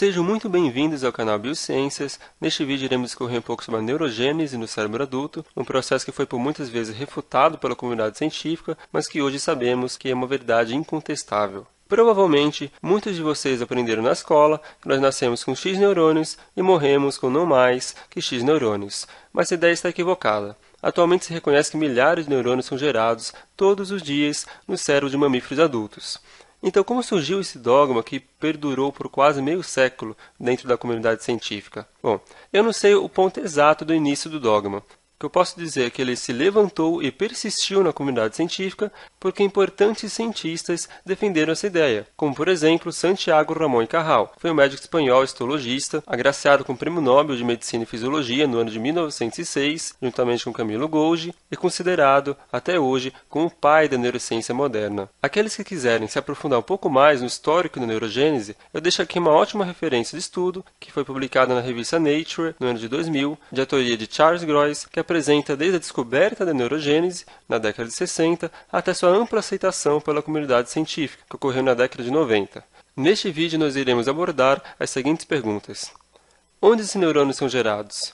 Sejam muito bem-vindos ao canal Biociências. Neste vídeo iremos discorrer um pouco sobre a neurogênese no cérebro adulto, um processo que foi por muitas vezes refutado pela comunidade científica, mas que hoje sabemos que é uma verdade incontestável. Provavelmente, muitos de vocês aprenderam na escola que nós nascemos com X neurônios e morremos com não mais que X neurônios, mas essa ideia está equivocada. Atualmente se reconhece que milhares de neurônios são gerados todos os dias no cérebro de mamíferos adultos. Então, como surgiu esse dogma que perdurou por quase meio século dentro da comunidade científica? Bom, eu não sei o ponto exato do início do dogma. O que eu posso dizer é que ele se levantou e persistiu na comunidade científica porque importantes cientistas defenderam essa ideia, como por exemplo Santiago Ramón y Cajal. Foi um médico espanhol histologista, agraciado com o Prêmio Nobel de Medicina e Fisiologia no ano de 1906, juntamente com Camilo Golgi, e considerado, até hoje, como o pai da neurociência moderna. Aqueles que quiserem se aprofundar um pouco mais no histórico da neurogênese, eu deixo aqui uma ótima referência de estudo que foi publicada na revista Nature no ano de 2000, de autoria de Charles Groys, que apresenta desde a descoberta da neurogênese, na década de 60, até sua ampla aceitação pela comunidade científica, que ocorreu na década de 90. Neste vídeo nós iremos abordar as seguintes perguntas. Onde esses neurônios são gerados?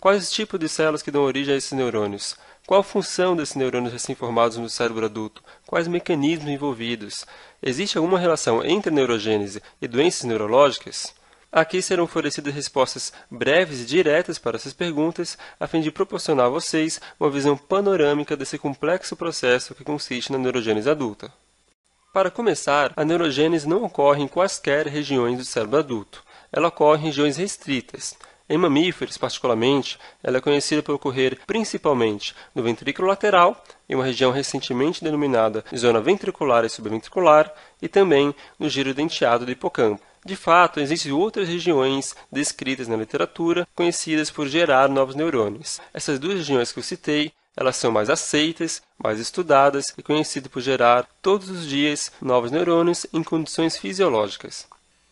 Quais os tipos de células que dão origem a esses neurônios? Qual a função desses neurônios recém-formados no cérebro adulto? Quais mecanismos envolvidos? Existe alguma relação entre a neurogênese e doenças neurológicas? Aqui serão fornecidas respostas breves e diretas para essas perguntas, a fim de proporcionar a vocês uma visão panorâmica desse complexo processo que consiste na neurogênese adulta. Para começar, a neurogênese não ocorre em quaisquer regiões do cérebro adulto. Ela ocorre em regiões restritas. Em mamíferos, particularmente, ela é conhecida por ocorrer principalmente no ventrículo lateral, em uma região recentemente denominada zona ventricular e subventricular, e também no giro denteado do hipocampo. De fato, existem outras regiões descritas na literatura, conhecidas por gerar novos neurônios. Essas duas regiões que eu citei, elas são mais aceitas, mais estudadas e conhecidas por gerar todos os dias novos neurônios em condições fisiológicas.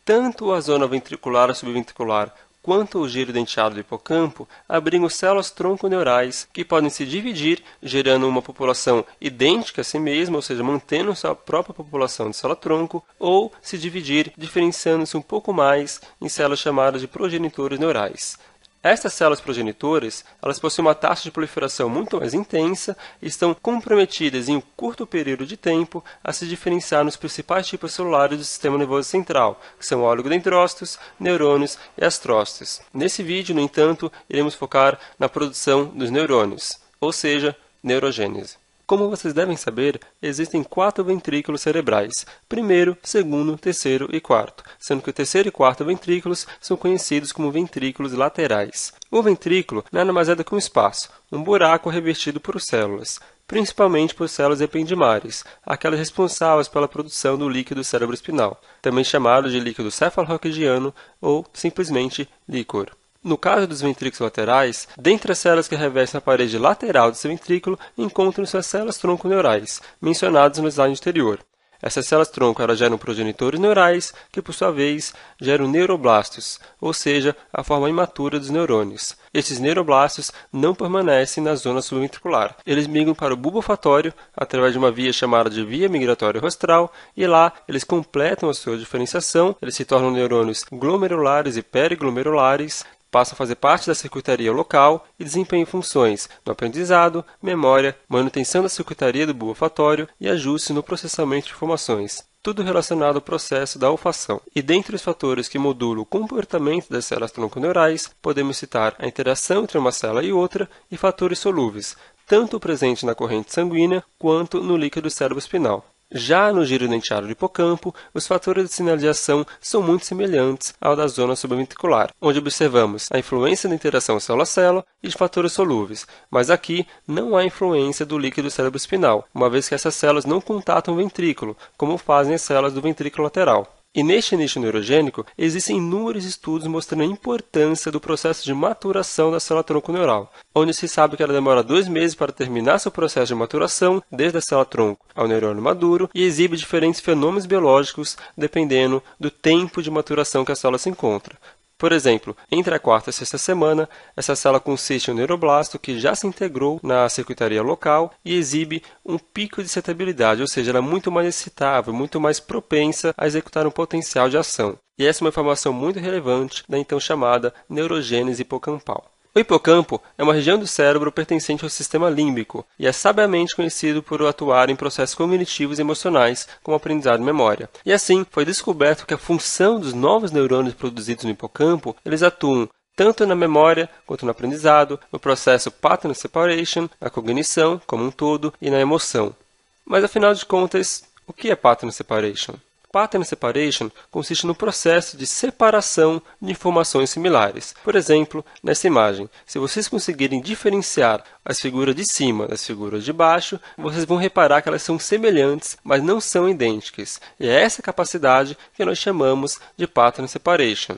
Tanto a zona ventricular e subventricular quanto o giro denteado do hipocampo abrigam células tronconeurais que podem se dividir, gerando uma população idêntica a si mesma, ou seja, mantendo sua própria população de célula-tronco, ou se dividir, diferenciando-se um pouco mais em células chamadas de progenitores neurais. Estas células progenitoras, elas possuem uma taxa de proliferação muito mais intensa e estão comprometidas em um curto período de tempo a se diferenciar nos principais tipos celulares do sistema nervoso central, que são oligodendrócitos, neurônios e astrócitos. Nesse vídeo, no entanto, iremos focar na produção dos neurônios, ou seja, neurogênese. Como vocês devem saber, existem 4 ventrículos cerebrais, primeiro, segundo, terceiro e quarto, sendo que o terceiro e quarto ventrículos são conhecidos como ventrículos laterais. O ventrículo nada mais é do que um espaço, um buraco revestido por células, principalmente por células ependimares, aquelas responsáveis pela produção do líquido cerebroespinal, também chamado de líquido cefalorraquidiano ou simplesmente líquor. No caso dos ventrículos laterais, dentre as células que revestem a parede lateral desse ventrículo, encontram-se as células tronco-neurais, mencionadas no slide anterior. Essas células-tronco geram progenitores neurais, que por sua vez geram neuroblastos, ou seja, a forma imatura dos neurônios. Esses neuroblastos não permanecem na zona subventricular. Eles migram para o bulbo olfatório, através de uma via chamada de via migratória rostral, e lá eles completam a sua diferenciação, eles se tornam neurônios glomerulares e periglomerulares, passam a fazer parte da circuitaria local e desempenham funções no aprendizado, memória, manutenção da circuitaria do bulbo olfatório e ajuste no processamento de informações, tudo relacionado ao processo da olfação. E dentre os fatores que modulam o comportamento das células tronconeurais, podemos citar a interação entre uma célula e outra e fatores solúveis, tanto presentes na corrente sanguínea quanto no líquido cerebroespinal. Já no giro denteado do hipocampo, os fatores de sinalização são muito semelhantes ao da zona subventricular, onde observamos a influência da interação célula-célula e de fatores solúveis, mas aqui não há influência do líquido cerebroespinal, uma vez que essas células não contatam o ventrículo, como fazem as células do ventrículo lateral. E neste nicho neurogênico, existem inúmeros estudos mostrando a importância do processo de maturação da célula tronco-neural, onde se sabe que ela demora 2 meses para terminar seu processo de maturação, desde a célula-tronco ao neurônio maduro, e exibe diferentes fenômenos biológicos dependendo do tempo de maturação que a célula se encontra. Por exemplo, entre a quarta e a sexta semana, essa célula consiste em um neuroblasto que já se integrou na circuitaria local e exibe um pico de excitabilidade, ou seja, ela é muito mais excitável, muito mais propensa a executar um potencial de ação. E essa é uma informação muito relevante da então chamada neurogênese hipocampal. O hipocampo é uma região do cérebro pertencente ao sistema límbico e é sabiamente conhecido por atuar em processos cognitivos e emocionais, como aprendizado e memória. E assim, foi descoberto que a função dos novos neurônios produzidos no hipocampo, eles atuam tanto na memória quanto no aprendizado, no processo pattern separation, na cognição como um todo e na emoção. Mas afinal de contas, o que é pattern separation? Pattern separation consiste no processo de separação de informações similares. Por exemplo, nessa imagem, se vocês conseguirem diferenciar as figuras de cima das figuras de baixo, vocês vão reparar que elas são semelhantes, mas não são idênticas. E é essa capacidade que nós chamamos de pattern separation.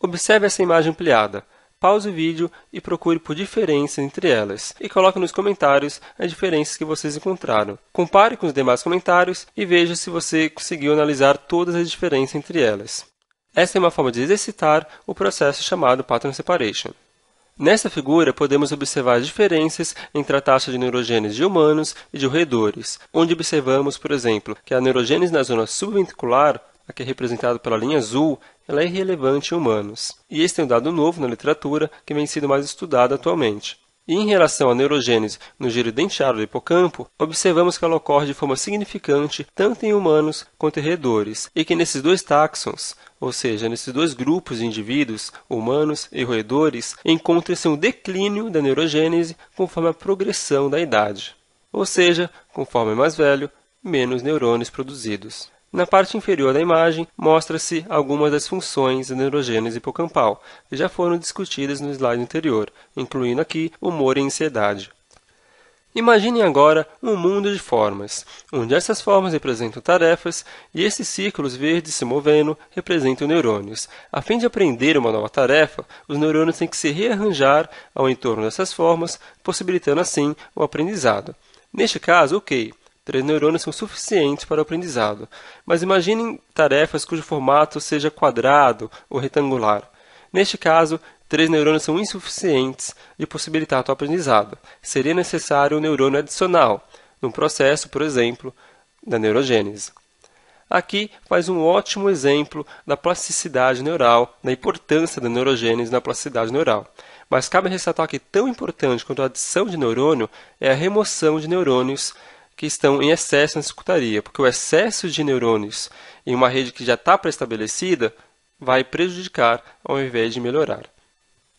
Observe essa imagem ampliada. Pause o vídeo e procure por diferenças entre elas, e coloque nos comentários as diferenças que vocês encontraram. Compare com os demais comentários e veja se você conseguiu analisar todas as diferenças entre elas. Essa é uma forma de exercitar o processo chamado Pattern Separation. Nesta figura, podemos observar as diferenças entre a taxa de neurogênese de humanos e de roedores, onde observamos, por exemplo, que a neurogênese na zona subventricular, aqui é representada pela linha azul, ela é irrelevante em humanos. E este é um dado novo na literatura que vem sendo mais estudado atualmente. E em relação à neurogênese no giro denteado do hipocampo, observamos que ela ocorre de forma significante tanto em humanos quanto em roedores, e que nesses dois táxons, ou seja, nesses dois grupos de indivíduos, humanos e roedores, encontra-se um declínio da neurogênese conforme a progressão da idade. Ou seja, conforme é mais velho, menos neurônios produzidos. Na parte inferior da imagem, mostra-se algumas das funções da neurogênese hipocampal, que já foram discutidas no slide anterior, incluindo aqui humor e ansiedade. Imaginem agora um mundo de formas, onde essas formas representam tarefas e esses círculos verdes se movendo representam neurônios. A fim de aprender uma nova tarefa, os neurônios têm que se rearranjar ao entorno dessas formas, possibilitando assim o aprendizado. Neste caso, ok. 3 neurônios são suficientes para o aprendizado, mas imaginem tarefas cujo formato seja quadrado ou retangular. Neste caso, 3 neurônios são insuficientes de possibilitar o aprendizado. Seria necessário um neurônio adicional, num processo, por exemplo, da neurogênese. Aqui faz um ótimo exemplo da plasticidade neural, da importância da neurogênese na plasticidade neural. Mas cabe ressaltar que tão importante quanto a adição de neurônio é a remoção de neurônios que estão em excesso na circuitaria, porque o excesso de neurônios em uma rede que já está pré-estabelecida vai prejudicar ao invés de melhorar.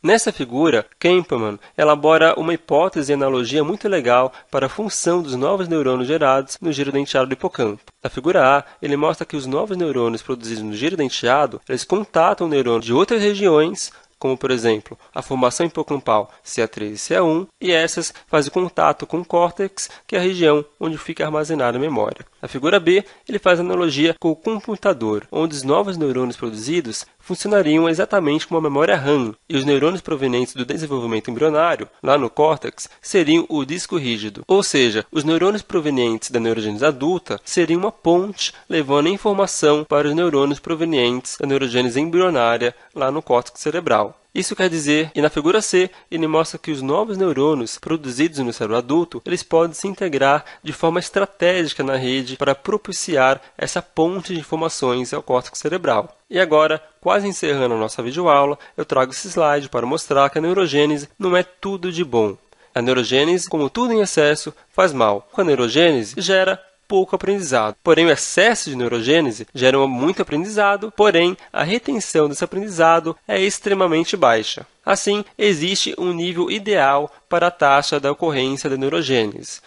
Nessa figura, Kempman elabora uma hipótese e analogia muito legal para a função dos novos neurônios gerados no giro denteado do hipocampo. Na figura A, ele mostra que os novos neurônios produzidos no giro denteado, eles contatam neurônios de outras regiões, como por exemplo, a formação hipocampal CA3 e CA1, e essas fazem contato com o córtex, que é a região onde fica armazenada a memória. Na figura B, ele faz analogia com o computador, onde os novos neurônios produzidos funcionariam exatamente como a memória RAM, e os neurônios provenientes do desenvolvimento embrionário, lá no córtex, seriam o disco rígido. Ou seja, os neurônios provenientes da neurogênese adulta seriam uma ponte levando a informação para os neurônios provenientes da neurogênese embrionária, lá no córtex cerebral. Isso quer dizer, e na figura C, ele mostra que os novos neurônios produzidos no cérebro adulto, eles podem se integrar de forma estratégica na rede para propiciar essa ponte de informações ao córtex cerebral. E agora, quase encerrando a nossa videoaula, eu trago esse slide para mostrar que a neurogênese não é tudo de bom. A neurogênese, como tudo em excesso, faz mal. A neurogênese gera pouco aprendizado. Porém, o excesso de neurogênese gera muito aprendizado, porém, a retenção desse aprendizado é extremamente baixa. Assim, existe um nível ideal para a taxa da ocorrência da neurogênese,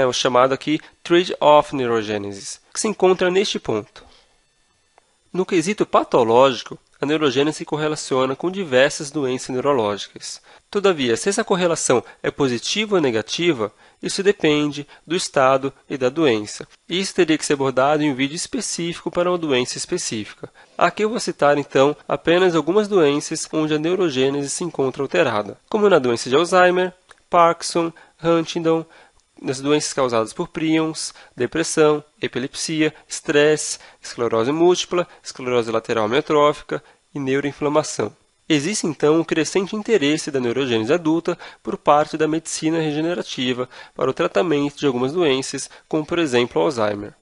o chamado aqui trade-off neurogênese, que se encontra neste ponto. No quesito patológico, a neurogênese se correlaciona com diversas doenças neurológicas. Todavia, se essa correlação é positiva ou negativa, isso depende do estado e da doença. Isso teria que ser abordado em um vídeo específico para uma doença específica. Aqui eu vou citar, então, apenas algumas doenças onde a neurogênese se encontra alterada, como na doença de Alzheimer, Parkinson, Huntington, nas doenças causadas por prions, depressão, epilepsia, estresse, esclerose múltipla, esclerose lateral amiotrófica e neuroinflamação. Existe, então, um crescente interesse da neurogênese adulta por parte da medicina regenerativa para o tratamento de algumas doenças, como, por exemplo, Alzheimer.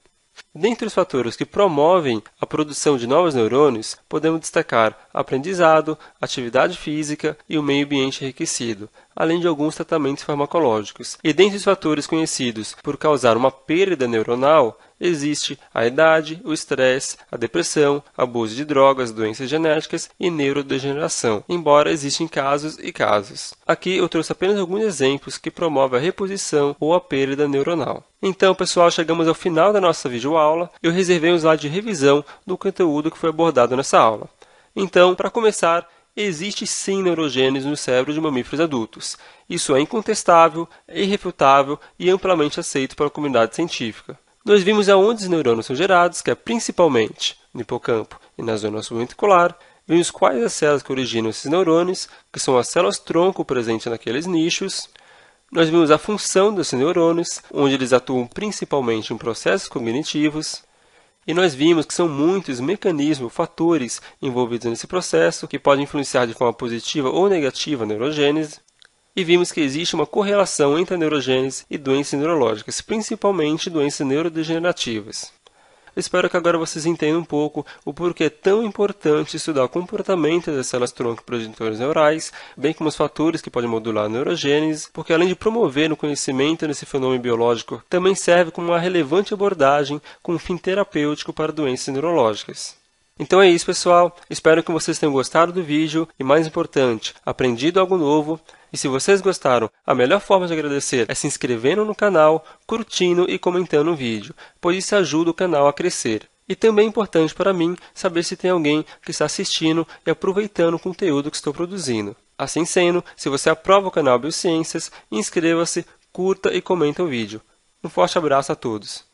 Dentre os fatores que promovem a produção de novos neurônios, podemos destacar aprendizado, atividade física e o meio ambiente enriquecido, além de alguns tratamentos farmacológicos. E dentre os fatores conhecidos por causar uma perda neuronal, existe a idade, o estresse, a depressão, abuso de drogas, doenças genéticas e neurodegeneração, embora existem casos e casos. Aqui eu trouxe apenas alguns exemplos que promovem a reposição ou a perda neuronal. Então, pessoal, chegamos ao final da nossa videoaula. Eu reservei um slide de revisão do conteúdo que foi abordado nessa aula. Então, para começar, existe sim neurogênese no cérebro de mamíferos adultos. Isso é incontestável, irrefutável e amplamente aceito pela comunidade científica. Nós vimos aonde os neurônios são gerados, que é principalmente no hipocampo e na zona subventricular. Vimos quais as células que originam esses neurônios, que são as células-tronco presentes naqueles nichos. Nós vimos a função desses neurônios, onde eles atuam principalmente em processos cognitivos. E nós vimos que são muitos mecanismos, fatores envolvidos nesse processo, que podem influenciar de forma positiva ou negativa a neurogênese. E vimos que existe uma correlação entre a neurogênese e doenças neurológicas, principalmente doenças neurodegenerativas. Espero que agora vocês entendam um pouco o porquê é tão importante estudar o comportamento das células-tronco progenitores neurais, bem como os fatores que podem modular a neurogênese, porque além de promover o conhecimento desse fenômeno biológico, também serve como uma relevante abordagem com um fim terapêutico para doenças neurológicas. Então é isso, pessoal. Espero que vocês tenham gostado do vídeo e, mais importante, aprendido algo novo. E se vocês gostaram, a melhor forma de agradecer é se inscrevendo no canal, curtindo e comentando o vídeo, pois isso ajuda o canal a crescer. E também é importante para mim saber se tem alguém que está assistindo e aproveitando o conteúdo que estou produzindo. Assim sendo, se você aprova o canal Biociências, inscreva-se, curta e comenta o vídeo. Um forte abraço a todos.